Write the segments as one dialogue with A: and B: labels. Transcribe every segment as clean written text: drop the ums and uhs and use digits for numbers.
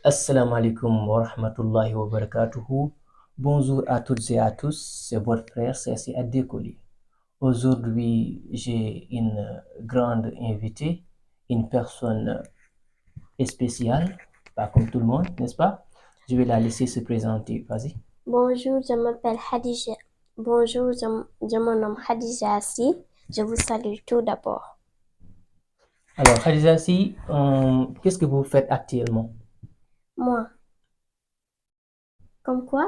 A: Assalamu alaikum wa rahmatullahi wa barakatuhu. Bonjour à toutes et à tous, c'est votre frère Cessi Adekoli. Aujourd'hui, j'ai une grande invitée, une personne spéciale, pas comme tout le monde, n'est-ce pas? Je vais la laisser se présenter, vas-y.
B: Bonjour, je m'appelle Khadija. Bonjour, je me nomme Khadija Assi. Je vous salue tout d'abord.
A: Alors, Khadija, qu'est-ce que vous faites actuellement?
B: Moi, comme quoi?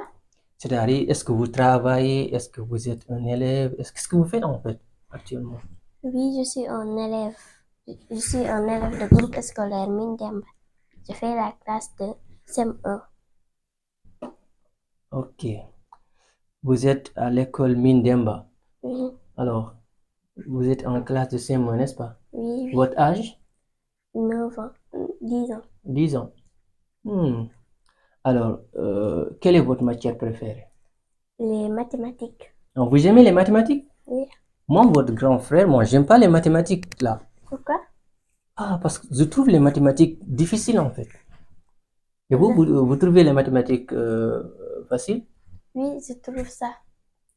A: C'est-à-dire, est-ce que vous travaillez? Est-ce que vous êtes un élève? Qu'est-ce que vous faites en fait actuellement?
B: Oui, je suis un élève. Je suis un élève de groupe scolaire Mindemba. Je fais la classe de CM1.
A: Ok. Vous êtes à l'école Mindemba.
B: Oui,
A: Alors, vous êtes en classe de CM1, n'est-ce pas?
B: oui, oui.
A: Votre âge?
B: 9 ans, 10 ans.
A: 10 ans. Hmm. Alors, quelle est votre matière préférée?
B: Les mathématiques.
A: Donc, vous aimez les mathématiques?
B: Oui.
A: Moi, votre grand frère, moi, j'aime pas les mathématiques là.
B: Pourquoi?
A: Ah, parce que je trouve les mathématiques difficiles en fait. Et vous trouvez les mathématiques faciles?
B: Oui, je trouve ça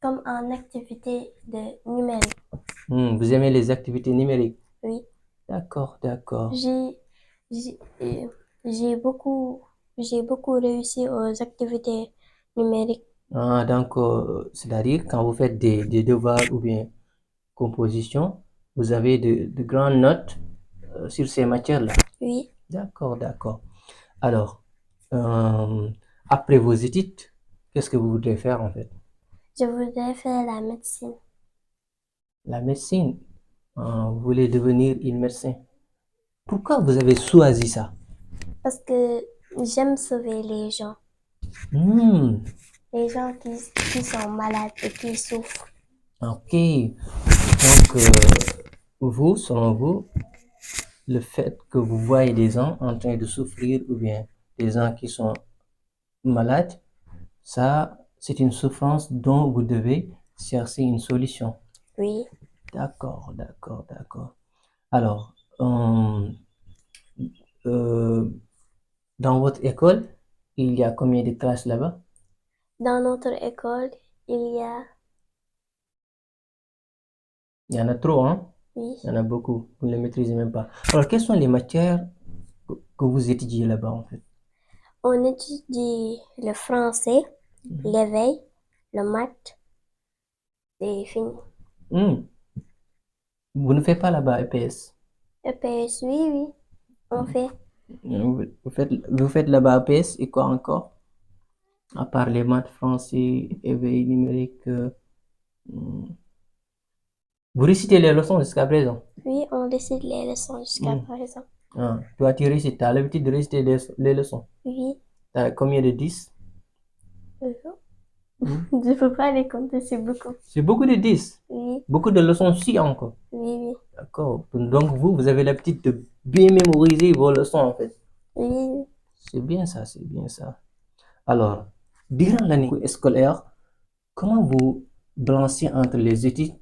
B: comme en activité de numérique.
A: Vous aimez les activités numériques?
B: Oui.
A: D'accord, d'accord.
B: J'ai j'ai j'ai beaucoup j'ai beaucoup réussi aux activités numériques.
A: Ah, donc, c'est-à-dire quand vous faites des devoirs ou bien composition, vous avez de grandes notes sur ces matières-là.
B: Oui,
A: D'accord, d'accord. Alors, euh, après vos études, qu'est-ce que vous voudrez faire en fait?
B: je voudrais faire la médecine
A: La médecine. Vous voulez devenir une médecin. Pourquoi vous avez choisi ça?
B: parce que j'aime sauver
A: Hmm,
B: les gens qui sont malades et qui souffrent.
A: ok. Donc, vous, selon vous, le fait que vous voyez des gens en train de souffrir ou bien des gens qui sont malades, ça, c'est une souffrance dont vous devez chercher une solution.
B: Oui,
A: D'accord, d'accord, d'accord. Alors, euh, dans votre école, il y a combien de classes là-bas?
B: dans notre école, il y a
A: Il y en a trop, hein?
B: oui,
A: Il y en a beaucoup. Vous ne les maîtrisez même pas. Alors, quelles sont les matières que vous étudiez là-bas en fait?
B: on étudie le français,
A: Mhm.
B: l'éveil, le maths et fini.
A: Hmm, vous ne faites pas là-bas EPS.
B: EPS, oui, oui, on fait.
A: Vous faites là-bas EPS et quoi encore? À part les maths, français, éveil numérique. Hmm. Vous récitez les leçons jusqu'à présent.
B: Oui, on décide les leçons jusqu'à
A: Hmm.
B: présent.
A: Ah, toi, tu récites. Tu as l'habitude de réciter les leçons.
B: Oui,
A: Tu as combien de 10?
B: euh,
A: Hmm.
B: je peux pas les compter, c'est beaucoup.
A: C'est beaucoup de 10.
B: Oui,
A: Beaucoup de leçons aussi encore.
B: oui,
A: D'accord. Donc, vous avez l'habitude de bien mémoriser vos leçons en fait.
B: oui, oui.
A: C'est bien ça, c'est bien ça. Alors, durant l'année scolaire, comment vous balancez entre les études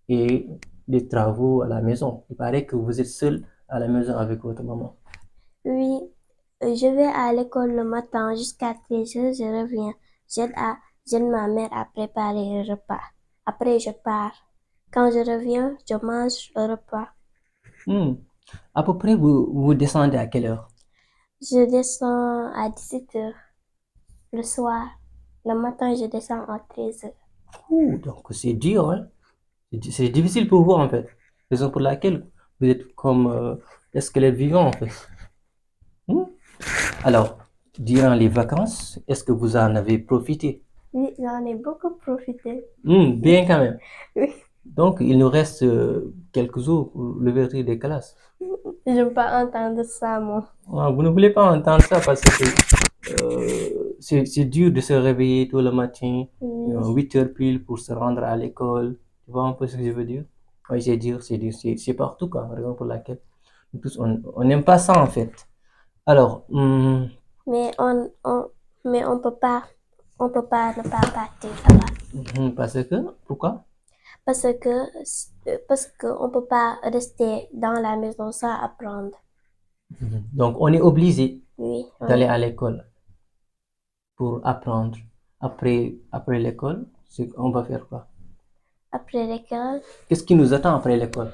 A: et les travaux à la maison? Il paraît que vous êtes seul à la maison avec votre maman.
B: Oui, je vais à l'école le matin jusqu'à 13 heures, je reviens. J'aide ma mère à préparer le repas. Après, je pars. Quand je reviens, je mange le repas.
A: Hmm. À peu près, vous descendez à quelle heure?
B: Je descends à 17 heures le soir. Le matin, je descends à 13 heures.
A: Ouh, donc c'est dur, hein? C'est difficile pour vous en fait. Raison pour laquelle vous êtes comme squelette vivant en fait. Hmm. Alors, durant les vacances, est-ce que vous en avez profité?
B: Oui, j'en ai beaucoup profité.
A: Bien quand même.
B: Oui,
A: Donc, il nous reste quelques jours pour l'ouverture des classes.
B: je veux pas entendre ça, moi.
A: Ah, vous ne voulez pas entendre ça parce que c'est dur de se réveiller tout le matin,
B: Oui,
A: 8 heures pile pour se rendre à l'école. Tu vois un peu ce que je veux dire? Oui, c'est dur, c'est dur, c'est partout, quoi. Raison pour laquelle nous tous, on n'aime pas ça, en fait. Alors,
B: mais on peut pas ne pas partir là-bas.
A: parce que, pourquoi?
B: Parce que on peut pas rester dans la maison sans apprendre.
A: Donc, on est obligé
B: Oui,
A: d'aller à l'école pour apprendre. Après l'école, on va faire quoi?
B: Après l'école,
A: Qu'est-ce qui nous attend après l'école?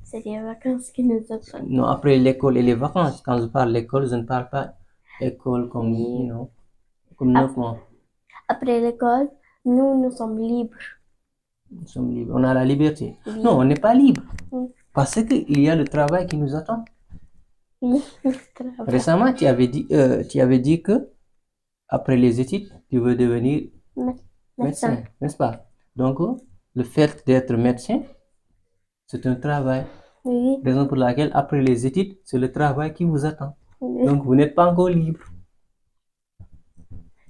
B: c'est les vacances qui nous attendent.
A: Non, après l'école et les vacances. Quand je parle d'école, je ne parle pas école comme,
B: Oui.
A: comme 9 mois.
B: Après l'école, nous sommes libres.
A: Nous sommes libres. On a la liberté.
B: Oui.
A: Non, on n'est pas libre.
B: Oui.
A: Parce qu'il y a le travail qui nous attend.
B: Oui, travail.
A: Récemment, tu avais dit que après les études, tu veux devenir médecin, n'est-ce pas? Donc, le fait d'être médecin, c'est un travail.
B: Oui,
A: Raison pour laquelle, après les études, c'est le travail qui vous attend.
B: oui.
A: Donc, vous n'êtes pas encore libre.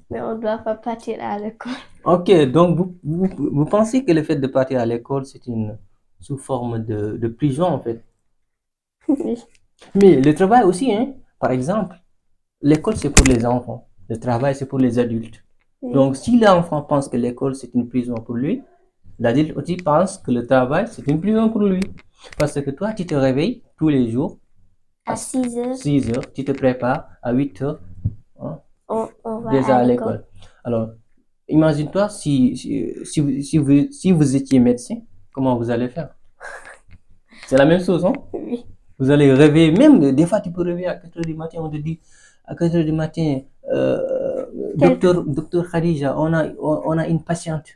B: Mais on ne doit pas partir à l'école.
A: Ok, donc vous pensez que le fait de partir à l'école, c'est une sous forme de prison, en fait.
B: Oui.
A: Mais le travail aussi, hein. Par exemple, l'école, c'est pour les enfants. Le travail, c'est pour les adultes.
B: Oui.
A: Donc, si l'enfant pense que l'école, c'est une prison pour lui, l'adulte aussi pense que le travail, c'est une prison pour lui. Parce que toi, tu te réveilles tous les jours
B: À 6 heures,
A: 6 heures, tu te prépares à 8 heures, hein,
B: on va
A: déjà
B: à
A: à
B: l'école.
A: l'école. Alors, imagine-toi si vous étiez médecin, comment vous allez faire? C'est la même chose, hein?
B: Oui.
A: Vous allez réveiller, même des fois tu peux réveiller à 4 heures du matin, on te dit à 4 heures du matin, docteur Khadija, on a une patiente.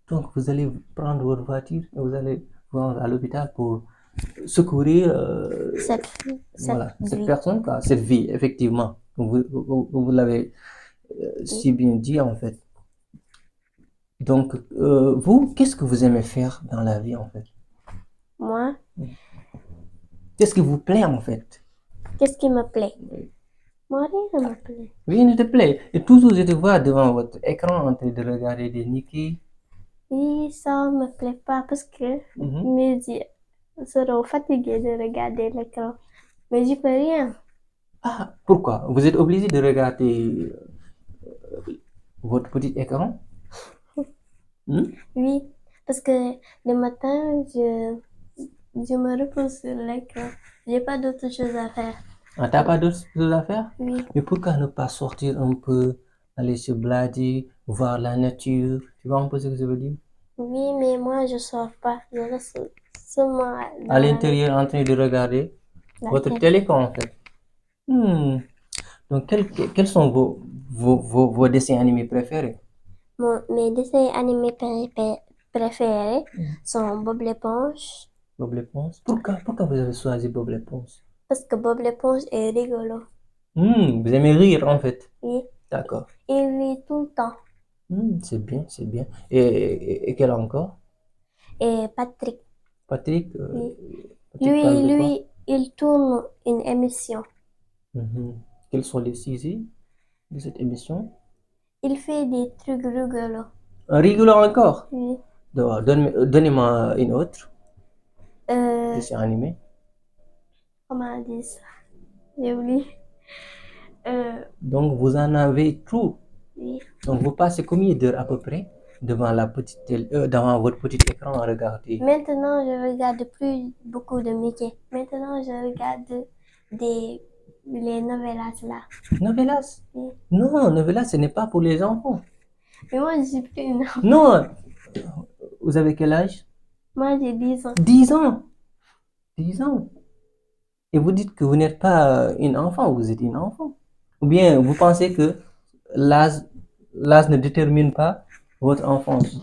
A: Donc vous allez prendre votre voiture et vous allez vous rendre à l'hôpital pour secourir cette personne, quoi, cette vie, effectivement. Vous l'avez si bien dit, en fait. Donc, vous, qu'est-ce que vous aimez faire dans la vie, en fait?
B: Moi,
A: Qu'est-ce qui vous plaît, en fait?
B: qu'est-ce qui me plaît? Moi, rien ne me plaît.
A: Rien ne te plaît. Et toujours, je te vois devant votre écran en train de regarder des Nikki.
B: Oui, ça ne me plaît pas parce que mes yeux seront fatigués de regarder l'écran. Mais j'y peux rien.
A: Ah, pourquoi? Vous êtes obligé de regarder votre petit écran?
B: Oui, parce que le matin, je me repose sur l'écran. J'ai pas d'autre chose à faire.
A: Ah, t'as pas d'autre chose à faire?
B: Oui.
A: Mais pourquoi ne pas sortir un peu, aller se blader, voir la nature? Tu vois un peu ce que je veux dire?
B: Oui, mais moi, je sors pas. Je reste seulement
A: À l'intérieur, en train de regarder votre télé, en fait. Donc, quels sont vos dessins animés préférés?
B: Mes dessins animés préférés sont Bob l'éponge.
A: Bob l'éponge. Pourquoi vous avez choisi Bob l'éponge?
B: Parce que Bob l'éponge est rigolo.
A: Vous aimez rire, en fait.
B: Oui.
A: D'accord.
B: Il rit tout le temps.
A: C'est bien, c'est bien. Et quel encore?
B: Et Patrick.
A: Patrick,
B: Oui.
A: Patrick parle de quoi?
B: Lui, il tourne une émission.
A: Quels sont les sujets de cette émission?
B: Il fait des trucs rigolos.
A: Un rigolo encore?
B: Oui.
A: Donnez-moi une autre dessin animé.
B: Comment on dit ça? J'ai oublié.
A: Donc, vous en avez trop.
B: Oui.
A: Donc, vous passez combien d'heures à peu près devant devant votre petit écran à regarder?
B: Maintenant, je regarde plus beaucoup de Mickey. Maintenant, je regarde les novellas là.
A: Novelas?
B: Oui.
A: Non, novelas, ce n'est pas pour les enfants.
B: Mais moi, je suis plus une enfant.
A: Non. Vous avez quel âge?
B: Moi, j'ai 10 ans.
A: 10 ans. 10 ans. Et vous dites que vous n'êtes pas une enfant, vous êtes une enfant. Ou bien vous pensez que l'âge ne détermine pas votre enfance.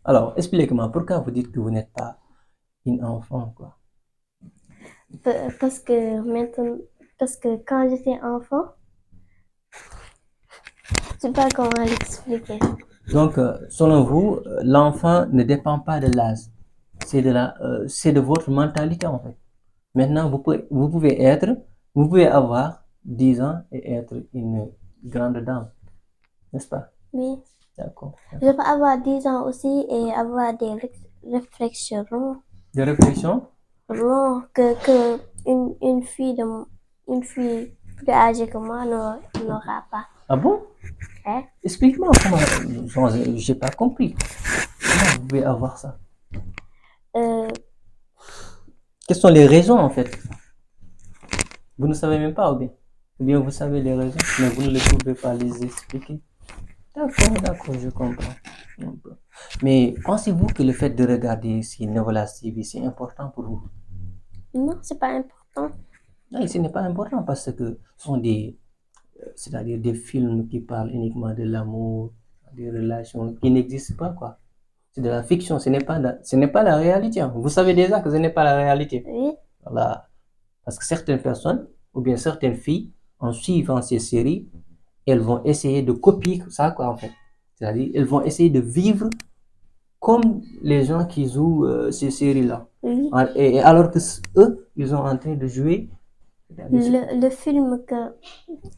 A: Alors, expliquez-moi, pourquoi vous dites que vous n'êtes pas une enfant, quoi?
B: Parce que quand j'étais enfant, je sais pas comment l'expliquer.
A: Donc, selon vous, l'enfant ne dépend pas de l'âge. C'est de votre mentalité, en fait. Maintenant, vous pouvez avoir 10 ans et être une grande dame, n'est-ce pas?
B: Oui.
A: D'accord.
B: Je peux avoir 10 ans aussi et avoir des réflexions
A: Des réflexions?
B: longues que une fille plus âgée que moi n'aura pas.
A: Ah bon?
B: Hein?
A: Explique-moi comment, j'ai pas compris. Comment vous pouvez avoir ça? Quelles sont les raisons en fait? Vous ne savez même pas ou bien vous savez les raisons, mais vous ne les pouvez pas les expliquer. D'accord, je comprends. Mais pensez-vous que le fait de regarder ces novelas TV, c'est important pour vous?
B: Non, c'est pas important.
A: Non, ce n'est pas important parce que ce sont c'est-à-dire des films qui parlent uniquement de l'amour, des relations qui n'existent pas, quoi. C'est de la fiction, ce n'est pas la réalité, hein. Vous savez déjà que ce n'est pas la réalité.
B: Oui,
A: Voilà. Parce que certaines personnes, ou bien certaines filles, en suivant ces séries, elles vont essayer de copier ça, quoi, en fait. C'est-à-dire, elles vont essayer de vivre comme les gens qui jouent ces séries-là.
B: oui.
A: Et alors que eux, ils sont en train de jouer.
B: Le film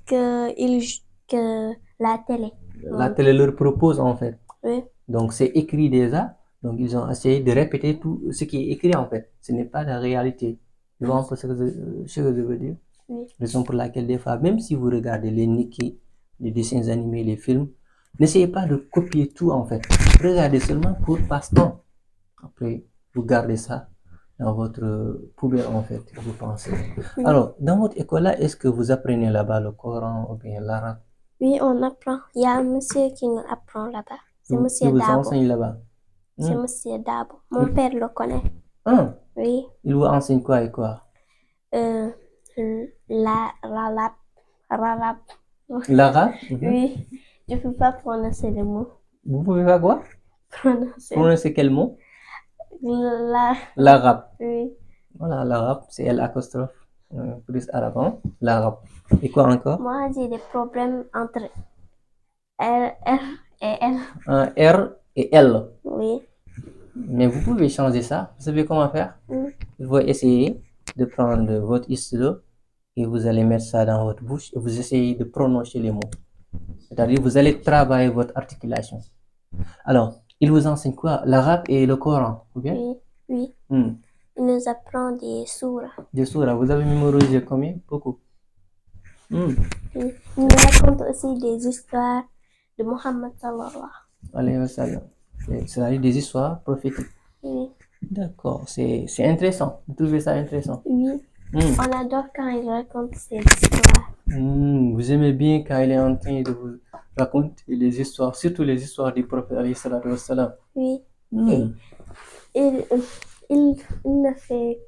B: que la télé.
A: La télé leur propose, en fait.
B: Oui,
A: Donc, c'est écrit déjà. Donc, ils ont essayé de répéter tout ce qui est écrit, en fait. Ce n'est pas la réalité. Tu vois un peu ce que je veux dire?
B: oui.
A: Raison pour laquelle, des fois, même si vous regardez les Nikki, les dessins animés, les films, n'essayez pas de copier tout, en fait. Regardez seulement pour passe-temps. Après, vous gardez ça dans votre poubelle, en fait, vous pensez.
B: Oui.
A: Alors, dans votre école-là, est-ce que vous apprenez là-bas le Coran ou bien l'arabe?
B: Oui, on apprend. Il y a un monsieur qui nous apprend là-bas. C'est
A: Qui
B: monsieur
A: vous
B: Dabo.
A: enseigne là-bas?
B: C'est monsieur Dabo. Mon père le connaît.
A: Ah,
B: Oui.
A: il vous enseigne quoi et quoi?
B: Ralap.
A: L'arabe?
B: Oui. Je peux pas prononcer le mot.
A: Vous pouvez pas quoi?
B: Prononcer.
A: Prononcer quel mot?
B: La.
A: L'arabe.
B: Oui.
A: Voilà, l'arabe, c'est L apostrophe. Plus arabe, hein? L'arabe. Et quoi encore?
B: Moi, j'ai des problèmes entre R et L.
A: Un R et L.
B: Oui.
A: Mais vous pouvez changer ça. Vous savez comment faire?
B: Oui.
A: Vous essayez de prendre votre stylo et vous allez mettre ça dans votre bouche et vous essayez de prononcer les mots. C'est-à-dire vous allez travailler votre articulation. Alors, il vous enseigne quoi? L'arabe et le Coran, ou bien?
B: Oui. Oui.
A: Hmm.
B: Il nous apprend des sourates.
A: Des sourates, vous avez mémorisé combien? Beaucoup.
B: Oui. Il nous raconte aussi des histoires de Mohammed sallallahu
A: Alayhi wa sallam. C'est-à-dire des histoires prophétiques.
B: Oui.
A: D'accord, c'est intéressant. Vous trouvez ça intéressant?
B: Oui.
A: Hmm.
B: On adore quand il raconte ces histoires.
A: Vous aimez bien quand il est en train de vous raconter les histoires, surtout les histoires du prophète alayhi salatu wa salam.
B: Oui.
A: Hmm.
B: Il le fait.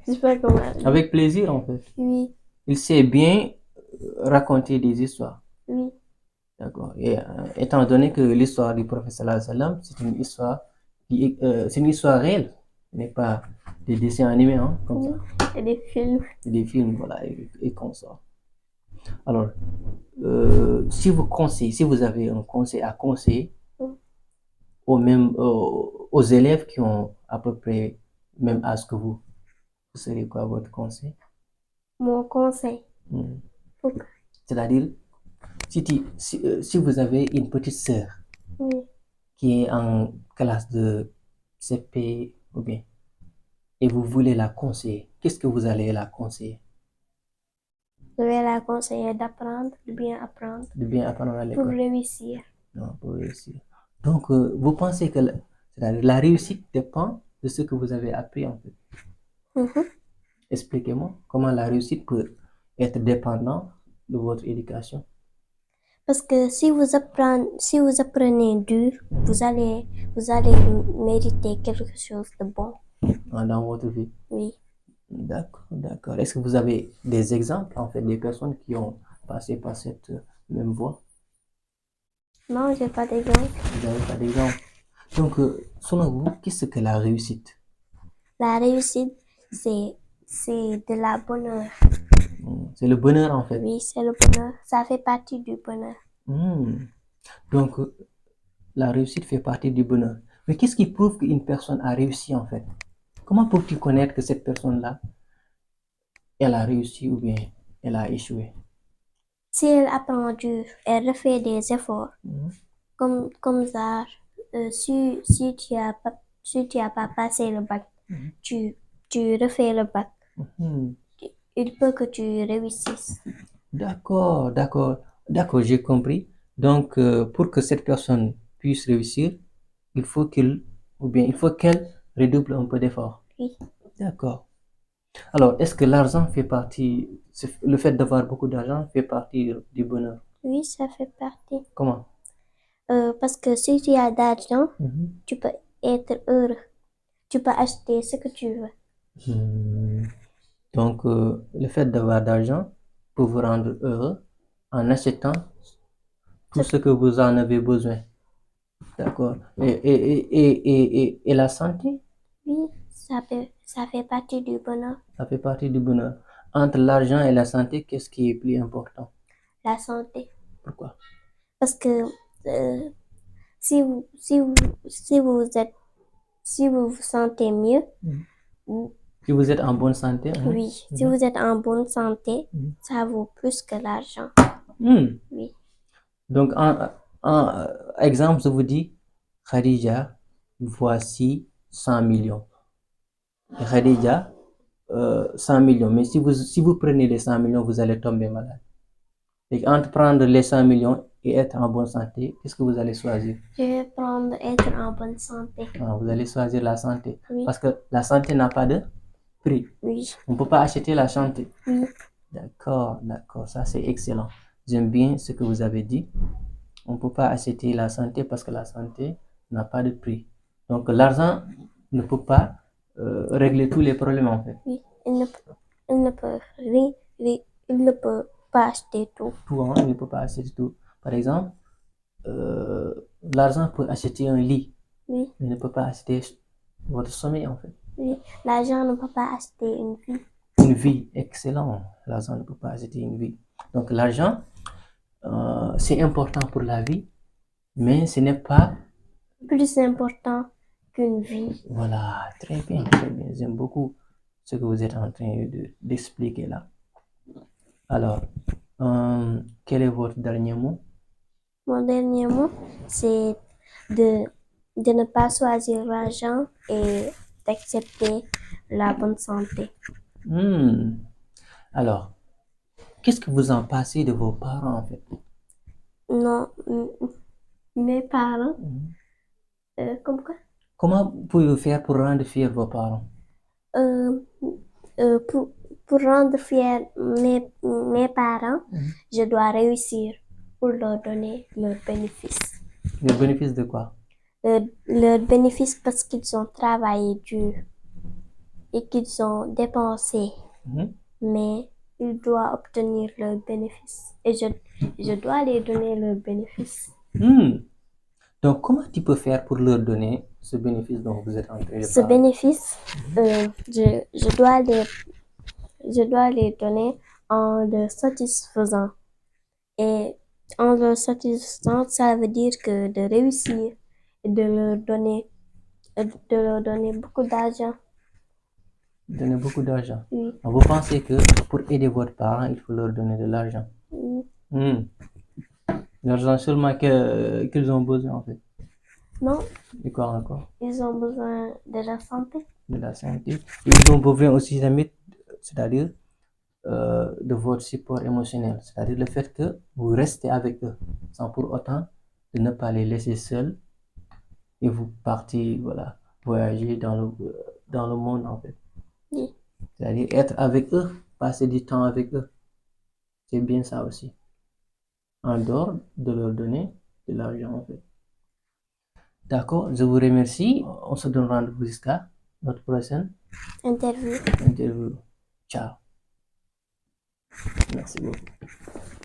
B: Je sais pas comment.
A: Avec plaisir en fait.
B: Oui.
A: Il sait bien raconter des histoires.
B: Oui.
A: D'accord. Et étant donné que l'histoire du prophète sallallahu alayhi wa sallam, c'est une histoire c'est une histoire réelle, ce n'est pas des dessins animés, hein, comme ça.
B: Et des films.
A: C'est des films, voilà, et comme ça. Alors, si vous avez un conseil à conseiller aux élèves qui ont à peu près même âge que vous, ce serait quoi votre conseil?
B: Mon conseil.
A: C'est-à-dire, si vous avez une petite sœur
B: Oui.
A: qui est en classe de CP ou bien, et vous voulez la conseiller, qu'est-ce que vous allez la conseiller?
B: Je vais la conseiller d'apprendre, de bien apprendre.
A: De bien apprendre à
B: Pour
A: l'école.
B: réussir.
A: Non, pour réussir. Donc, vous pensez que c'est-à-dire la réussite dépend de ce que vous avez appris en fait. Expliquez-moi comment la réussite peut être dépendante de votre éducation.
B: Parce que si vous apprenez dur, vous allez mériter quelque chose de bon.
A: Dans votre vie.
B: Oui.
A: D'accord. Est-ce que vous avez des exemples, en fait, des personnes qui ont passé par cette même voie?
B: Non, j'ai pas d'exemple.
A: Vous n'avez pas d'exemple. Donc, selon vous, qu'est-ce que la réussite?
B: La réussite, c'est de la bonheur.
A: C'est le bonheur, en fait.
B: Oui, c'est le bonheur. Ça fait partie du bonheur.
A: Donc, la réussite fait partie du bonheur. Mais qu'est-ce qui prouve qu'une personne a réussi, en fait? Comment peux-tu connaître que cette personne-là, elle a réussi ou bien elle a échoué?
B: Si elle apprend dur, elle refait des efforts. Comme ça, si tu as pas passé le bac, tu refais le bac. Il peut que tu réussisses.
A: D'accord, j'ai compris. Donc, pour que cette personne puisse réussir, il faut qu'elle redouble un peu d'effort.
B: Oui.
A: D'accord. Alors, est-ce que l'argent fait partie, le fait d'avoir beaucoup d'argent fait partie du bonheur?
B: Oui, ça fait partie.
A: Comment?
B: Parce que si tu as d'argent,
A: Mhm.
B: tu peux être heureux. Tu peux acheter ce que tu veux.
A: Donc, le fait d'avoir d'argent peut vous rendre heureux en achetant tout ce que vous en avez besoin. D'accord. Et la santé,
B: Oui, ça fait partie du bonheur.
A: ça fait partie du bonheur. Entre l'argent et la santé, qu'est-ce qui est plus important?
B: La santé.
A: Pourquoi?
B: Parce que euh, si vous, si vous, si vous êtes, si vous vous sentez mieux, mm,
A: Si vous êtes en bonne santé, hein?
B: oui, si vous êtes en bonne santé,
A: Mhm.
B: ça vaut plus que l'argent.
A: Hmm.
B: Oui,
A: Donc, en exemple, je vous dis, Khadija, voici 100 millions. Et Khadija, 100 millions. Mais si vous prenez les 100 millions, vous allez tomber malade. Et entre prendre les 100 millions et être en bonne santé, qu'est-ce que vous allez choisir?
B: je vais prendre être en bonne santé.
A: Ah, vous allez choisir la santé.
B: Oui.
A: Parce que la santé n'a pas de prix.
B: Oui,
A: On ne peut pas acheter la santé.
B: oui,
A: D'accord, d'accord. Ça, c'est excellent. J'aime bien ce que vous avez dit. On ne peut pas acheter la santé parce que la santé n'a pas de prix. Donc, l'argent ne peut pas régler tous les problèmes, en fait.
B: oui. Il ne peut rien, il ne peut pas acheter tout.
A: Tout, hein, il ne peut pas acheter tout. Par exemple, euh, l'argent peut acheter un lit,
B: Oui,
A: mais ne peut pas acheter votre sommeil, en fait.
B: oui. L'argent ne peut pas acheter une vie.
A: Une vie, excellent. L'argent ne peut pas acheter une vie. Donc, l'argent, c'est important pour la vie, mais ce n'est pas.
B: Plus important qu'une vie.
A: Voilà, très bien, très bien. J'aime beaucoup ce que vous êtes en train d'expliquer là. Alors, quel est votre dernier mot?
B: Mon dernier mot, c'est de, de ne pas choisir l'argent et d'accepter la bonne santé.
A: Hmm. Alors, qu'est-ce que vous en pensez de vos parents en fait?
B: Non, mes parents, comme quoi?
A: Comment pouvez-vous faire pour rendre fiers vos parents?
B: Euh, euh, pour, pour rendre fiers mes parents, je dois réussir pour leur donner leur bénéfice.
A: Le bénéfice de quoi?
B: Leur bénéfice parce qu'ils ont travaillé dur et qu'ils ont dépensé,
A: Mhm.
B: mais ils doivent obtenir leur bénéfice et je dois les donner leur bénéfice.
A: Hmm. Donc, comment tu peux faire pour leur donner ce bénéfice dont vous êtes en train de
B: Ce
A: parler?
B: bénéfice, je dois les donner en le satisfaisant. Et en le satisfaisant, ça veut dire que de réussir et de leur donner beaucoup d'argent.
A: Donner beaucoup d'argent.
B: Oui,
A: Vous pensez que pour aider votre parent, il faut leur donner de l'argent?
B: oui.
A: Hmm. L'argent seulement qu'ils ont besoin en fait.
B: Non,
A: Et quoi encore?
B: ils ont besoin de la santé.
A: De la santé. Ils ont besoin aussi, c'est-à-dire de votre support émotionnel. C'est-à-dire le fait que vous restez avec eux sans pour autant de ne pas les laisser seuls et vous partez, voilà, voyager dans le monde en fait.
B: Oui.
A: C'est-à-dire être avec eux, passer du temps avec eux. C'est bien ça aussi. En dehors de leur donner de l'argent en fait. D'accord, je vous remercie. On se donne rendez-vous jusqu'à notre prochaine
B: Interview.
A: interview. Ciao. Merci beaucoup.